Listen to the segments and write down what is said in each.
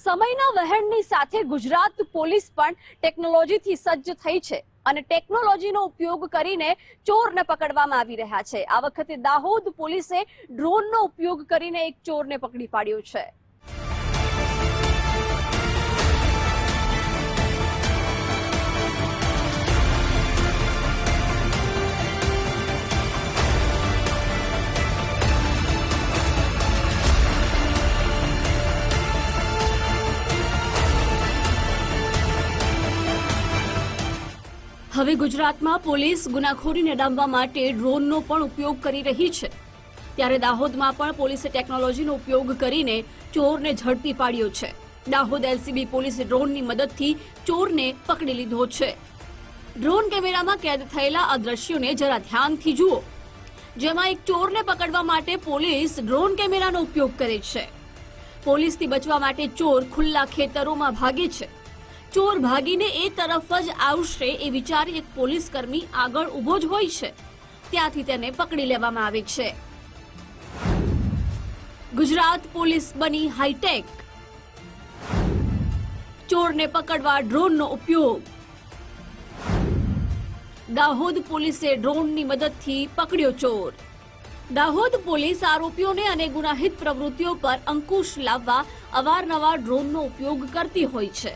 સમયના વહેણની સાથે ગુજરાત પોલીસ પણ ટેકનોલોજીથી સજ્જ થઈ છે અને ટેકનોલોજીનો ઉપયોગ કરીને ચોરને પકડવામાં આવી રહ્યા છે। આ વખતે દાહોદ પોલીસે ડ્રોનનો ઉપયોગ કરીને એક ચોરને પકડી પાડ્યો છે। હવે ગુજરાતમાં પોલીસ ગુનાખોરીને ડામવા માટે ડ્રોનનો પણ ઉપયોગ કરી રહી છે, ત્યારે દાહોદમાં પણ પોલીસે ટેકનોલોજીનો ઉપયોગ કરીને ચોરને ઝડપી પાડ્યો છે। દાહોદ એલસીબી પોલીસે ડ્રોનની મદદથી ચોરને પકડી લીધો છે। ડ્રોન કેમેરામાં કેદ થયેલા આ દ્રશ્યોને જરા ધ્યાનથી જુઓ, જેમાં એક ચોરને પકડવા માટે પોલીસ ડ્રોન કેમેરાનો ઉપયોગ કરે છે। પોલીસથી બચવા માટે ચોર ખુલ્લા ખેતરોમાં ભાગે છે। ચોર ભાગીને એ તરફ જ આવશે એ વિચારી એક પોલીસ કર્મી આગળ ઊભો જ હોય છે, ત્યાંથી તેને પકડી લેવામાં આવે છે। ગુજરાત પોલીસ બની હાઈટેક, ચોરને પકડવા ડ્રોનનો ઉપયોગ। દાહોદ પોલીસે ડ્રોનની મદદથી પકડ્યો ચોર। દાહોદ પોલીસ આરોપીઓને અને ગુનાહિત પ્રવૃત્તિઓ પર અંકુશ લાવવા અવારનવાર ડ્રોનનો ઉપયોગ કરતી હોય છે।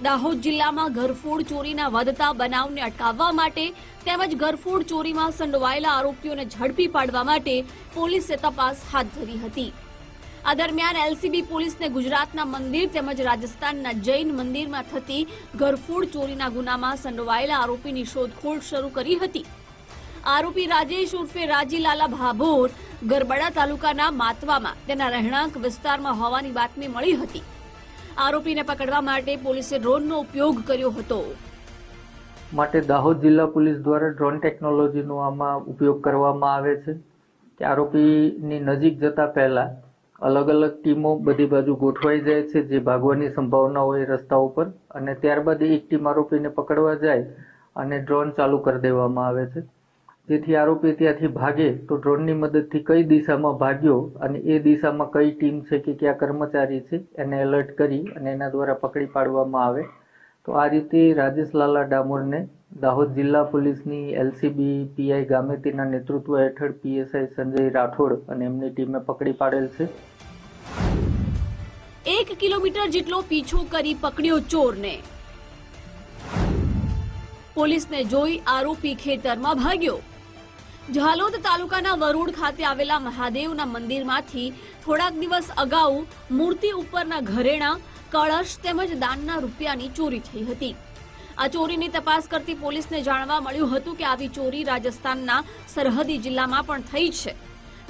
દાહોદ જિલ્લામાં ઘરફોડ ચોરીના વધતા બનાવને અટકાવવા માટે તેમજ ઘરફોડ ચોરીમાં સંડોવાયેલા આરોપીઓને ઝડપી પાડવા માટે પોલીસે તપાસ હાથ ધરી હતી। આ દરમિયાન એલસીબી પોલીસને ગુજરાતના મંદિર તેમજ રાજસ્થાનના જૈન મંદિરમાં થતી ઘરફોડ ચોરીના ગુનામાં સંડોવાયેલા આરોપીની શોધખોળ શરૂ કરી હતી। આરોપી રાજેશ ઉર્ફે રાજીલાલા ભાભોર ગરબડા તાલુકાના માતવામાં તેના રહેણાંક વિસ્તારમાં હોવાની બાતમી મળી હતી। આરોપીને પકડવા માટે પોલીસે ડ્રોનનો ઉપયોગ કર્યો હતો। માટે દાહોદ જિલ્લા પોલીસ દ્વારા ડ્રોન ટેકનોલોજીનો આમાં ઉપયોગ કરવામાં આવે છે કે આરોપીની નજીક જતા પહેલા અલગ અલગ ટીમો બધી બાજુ ગોઠવાઈ જાય છે, જે ભાગવાની સંભાવના હોય રસ્તા ઉપર, અને ત્યારબાદ એક ટીમ આરોપીને પકડવા જાય અને ડ્રોન ચાલુ કરી દેવામાં આવે છે, જેથી આરોપી ત્યાંથી ભાગે તો ડ્રોનની મદદથી કઈ દિશામાં ભાગ્યો અને એ દિશામાં કઈ ટીમ છે કે કયા કર્મચારી છે એને એલર્ટ કરી અને એના દ્વારા પકડી પાડવામાં આવે। તો આ રીતે રાજેશ લાલા ડામોરને દાહોદ જિલ્લા પોલીસની એલસીબી પીઆઈ ગામેતીના નેતૃત્વ હેઠળ પીએસઆઈ સંજય રાઠોડ અને એમની ટીમે પકડી પાડેલ છે। 1 કિલોમીટર જેટલો પીછો કરી પકડ્યો ચોરને। પોલીસને જોઈ આરોપી ખેતરમાં ભાગ્યો। ઝાલોદ તાલુકાના વરુડ ખાતે આવેલા મહાદેવના મંદિરમાંથી થોડાક દિવસ અગાઉ મૂર્તિ ઉપરના ઘરેણા, કળશ તેમજ દાનના રૂપિયાની ચોરી થઈ હતી। આ ચોરીની તપાસ કરતી પોલીસને જાણવા મળ્યું હતું કે આવી ચોરી રાજસ્થાનના સરહદી જિલ્લામાં પણ થઈ છે,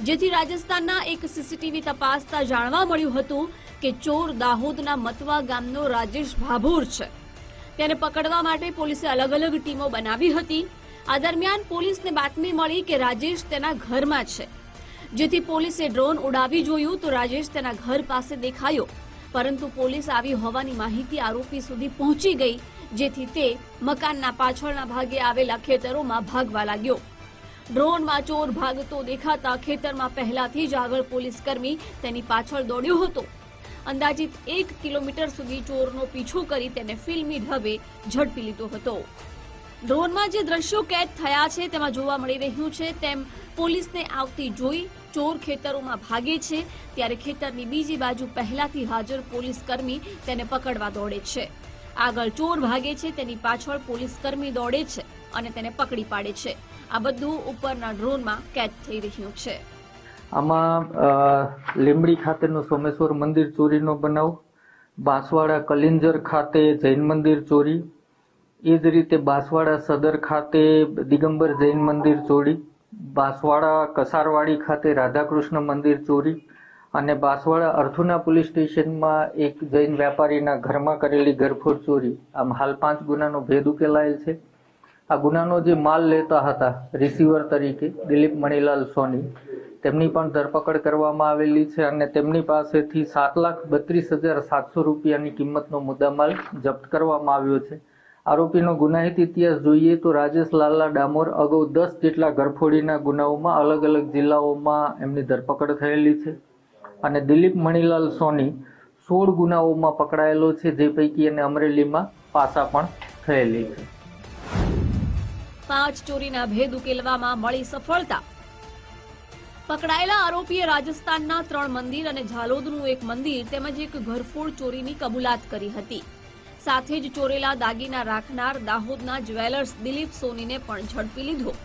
જેથી રાજસ્થાનના એક સીસીટીવી તપાસતા જાણવા મળ્યું હતું કે ચોર દાહોદના મતવા ગામનો રાજેશ ભાભોર છે। તેને પકડવા માટે પોલીસે અલગ અલગ ટીમો બનાવી હતી। આ દરમિયાન પોલીસને બાતમી મળી કે રાજેશ તેના ઘરમાં છે, જેથી પોલીસે ડ્રોન ઉડાવી જોયું તો રાજેશ તેના ઘર પાસે દેખાયો, પરંતુ પોલીસ આવી હોવાની માહિતી આરોપી સુધી પહોંચી ગઈ, જેથી તે મકાનના પાછળના ભાગે આવેલા ખેતરોમાં ભાગવા લાગ્યો। ડ્રોનમાં ચોર ભાગતો દેખાતા ખેતરમાં પહેલાથી જ આગળ પોલીસ કર્મી તેની પાછળ દોડ્યો હતો। અંદાજિત 1 કિલોમીટર સુધી ચોરનો પીછો કરી તેને ફિલ્મી ઢબે ઝડપી લીધો હતો। ડ્રોનમાં જે દ્રશ્યો કેદ થયા છે તેમાં જોવા મળી રહ્યું છે તેમ પોલીસને આવતી જોઈ ચોર ખેતરોમાં ભાગે છે, ત્યારે ખેતરની બીજી બાજુ પહેલાથી હાજર પોલીસ કર્મી તેને પકડવા દોડે છે। આગળ ચોર ભાગે છે, તેની પાછળ પોલીસ કર્મી દોડે છે અને તેને પકડી પાડે છે। આ બધું ઉપરના ડ્રોનમાં કેદ થઈ રહ્યું છે। આમાં લીંબડી ખાતેનો સોમેશ્વર મંદિર ચોરીનો બનાવ, બાંસવાડા કલિંજર ખાતે જૈન મંદિર ચોરી, એ જ રીતે બાંસવાડા સદર ખાતે દિગંબર જૈન મંદિર ચોરી, બાંસવાડા કસારવાડી ખાતે રાધાકૃષ્ણ મંદિર ચોરી અને બાંસવાડા અર્થુના પોલીસ સ્ટેશનમાં એક જૈન વેપારીના ઘરમાં કરેલી ઘરફોડ ચોરી। આમ હાલ 5 ગુનાનો ભેદ ઉકેલાયેલ છે। આ ગુનાનો જે માલ લેતા હતા રિસીવર તરીકે દિલીપ મણીલાલ સોની, તેમની પણ ધરપકડ કરવામાં આવેલી છે અને તેમની પાસેથી 7,32,700 રૂપિયાની કિંમતનો મુદ્દામાલ જપ્ત કરવામાં આવ્યો છે। આરોપીનો ગુનાહિત ઇતિહાસ જોઈએ તો રાજેશ લાલા ડામોર અગાઉ 10 જેટલા ઘરફોડીના ગુનાઓમાં અલગ અલગ જિલ્લાઓમાં એમની ધરપકડ થયેલી છે અને દિલીપ મણીલાલ સોની 16 ગુનાઓમાં પકડાયેલો છે, જે પૈકી એને અમરેલીમાં પાસા પણ થયેલી છે. 5 ચોરીના ભેદ ઉકેલવામાં મળી સફળતા. પકડાયેલા આરોપીએ રાજસ્થાનના 3 મંદિર અને ઝાલોદનું 1 મંદિર તેમજ એક ઘરફોડ ચોરીની કબૂલાત કરી હતી. સાથે જ ચોરેલા દાગીના રાખનાર દાહોદના જ્વેલર્સ દિલીપ સોનીને પણ ઝડપી લીધો.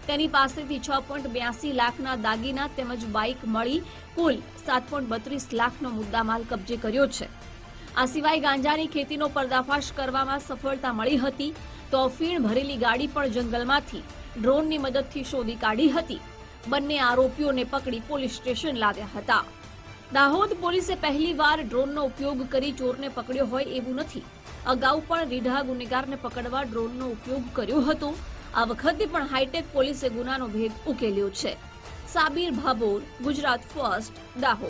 તેની પાસેથી 6.82 લાખના દાગીના તેમજ બાઇક મળી કુલ 7.32 લાખનો મુદ્દામાલ કબજે કર્યો છે. આ સિવાય ગાંજાની ખેતીનો પર્દાફાશ કરવામાં સફળતા મળી હતી, તો અફીણ ભરેલી ગાડી પણ જંગલમાંથી ડ્રોનની મદદથી શોધી કાઢી હતી. બંને આરોપીઓને પકડી પોલીસ સ્ટેશન લાવ્યા હતા. દાહોદ પોલીસે પહેલીવાર ડ્રોનનો ઉપયોગ કરી ચોરને પકડ્યો હોય એવું નથી. અગાઉ પણ રીઢા ગુનેગારને પકડવા ડ્રોનનો ઉપયોગ કર્યો હતો. આ વખતે પણ હાઈટેક પોલીસે ગુનાનો ભેદ ઉકેલ્યો છે. સાબીર ભાભોર, ગુજરાત ફર્સ્ટ, દાહોદ.